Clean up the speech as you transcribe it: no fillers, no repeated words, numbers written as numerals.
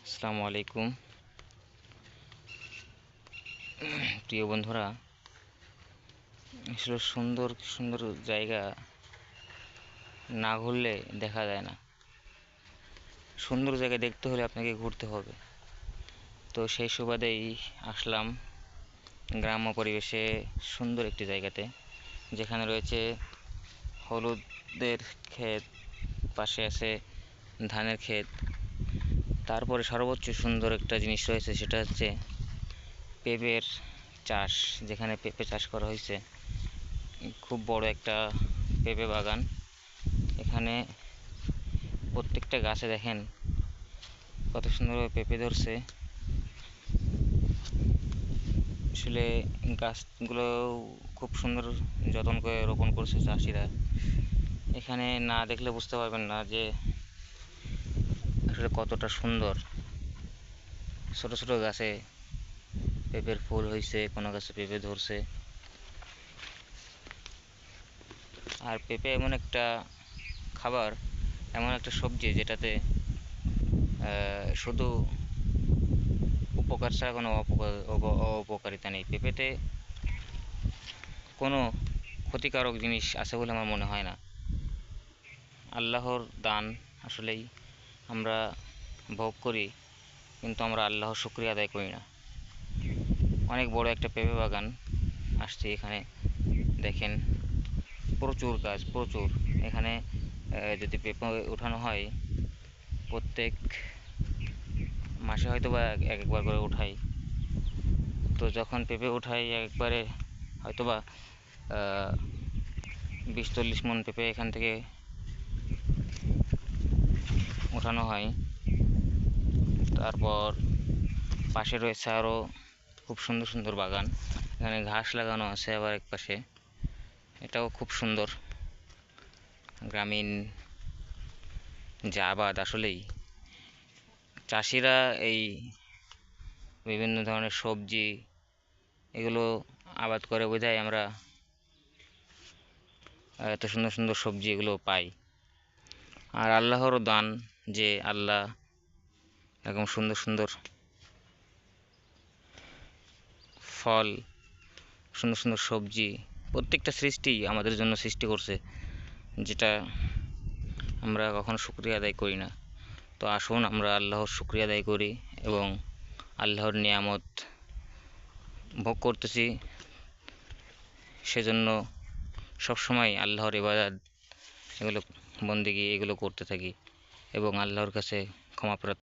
আসসালামু আলাইকুম প্রিয় বন্ধুরা। আসলে সুন্দর সুন্দর জায়গা না ঘুরলে দেখা যায় না। সুন্দর জায়গা দেখতে হলে আপনাকে ঘুরতে হবে। তো সেই সুবাদেই আসলাম গ্রাম্য পরিবেশে সুন্দর একটি জায়গাতে, যেখানে রয়েছে হলুদের ক্ষেত, পাশে আছে ধানের ক্ষেত। তারপরে সর্বোচ্চ সুন্দর একটা জিনিস রয়েছে, সেটা হচ্ছে পেঁপের চাষ। যেখানে পেঁপে চাষ করা হয়েছে, খুব বড় একটা পেঁপে বাগান। এখানে প্রত্যেকটা গাছে দেখেন কত সুন্দরভাবে পেঁপে ধরছে। আসলে গাছগুলো খুব সুন্দর যত্ন করে রোপণ করছে চাষিরা। এখানে না দেখলে বুঝতে পারবেন না যে আসলে কতটা সুন্দর। ছোট ছোট গাছে পেঁপের ফুল হয়েছে, কোনো গাছে পেঁপে ধরছে। আর পেঁপে এমন একটা খাবার, এমন একটা সবজি যেটাতে শুধু উপকার ছাড়া কোনো অপকারিতা নেই। পেঁপেতে কোনো ক্ষতিকারক জিনিস আছে বলে আমার মনে হয় না। আল্লাহর দান আসলেই আমরা ভোগ করি, কিন্তু আমরা আল্লাহর শুকরিয়া আদায় করি না। অনেক বড় একটা পেঁপে বাগান আসছে এখানে, দেখেন প্রচুর গাছ, প্রচুর। এখানে যদি পেঁপে উঠানো হয়, প্রত্যেক মাসে হয়তো বা একবার করে উঠাই। তো যখন পেঁপে উঠাই একবারে হয়তো বা 20-40 মন পেঁপে এখান থেকে উঠানো হয়। তারপর পাশে রয়েছে আরও খুব সুন্দর সুন্দর বাগান। এখানে ঘাস লাগানো আছে আবার এক পাশে, এটাও খুব সুন্দর। গ্রামীণ যে আবাদ, আসলেই চাষিরা এই বিভিন্ন ধরনের সবজি এগুলো আবাদ করে বোঝায় আমরা এত সুন্দর সুন্দর সবজি এগুলো পাই। আর আল্লাহরও দান যে আল্লাহ এরকম সুন্দর সুন্দর ফল, সুন্দর সুন্দর সবজি, প্রত্যেকটা সৃষ্টি আমাদের জন্য সৃষ্টি করছে, যেটা আমরা কখনো শুকরিয়া আদায় করি না। তো আসুন আমরা আল্লাহর শুকরিয়া আদায় করি এবং আল্লাহর নিয়ামত ভোগ করতেছি, সেজন্য সবসময় আল্লাহর ইবাদত, এগুলো বন্দেগী এগুলো করতে থাকি এবং আল্লাহর কাছে ক্ষমা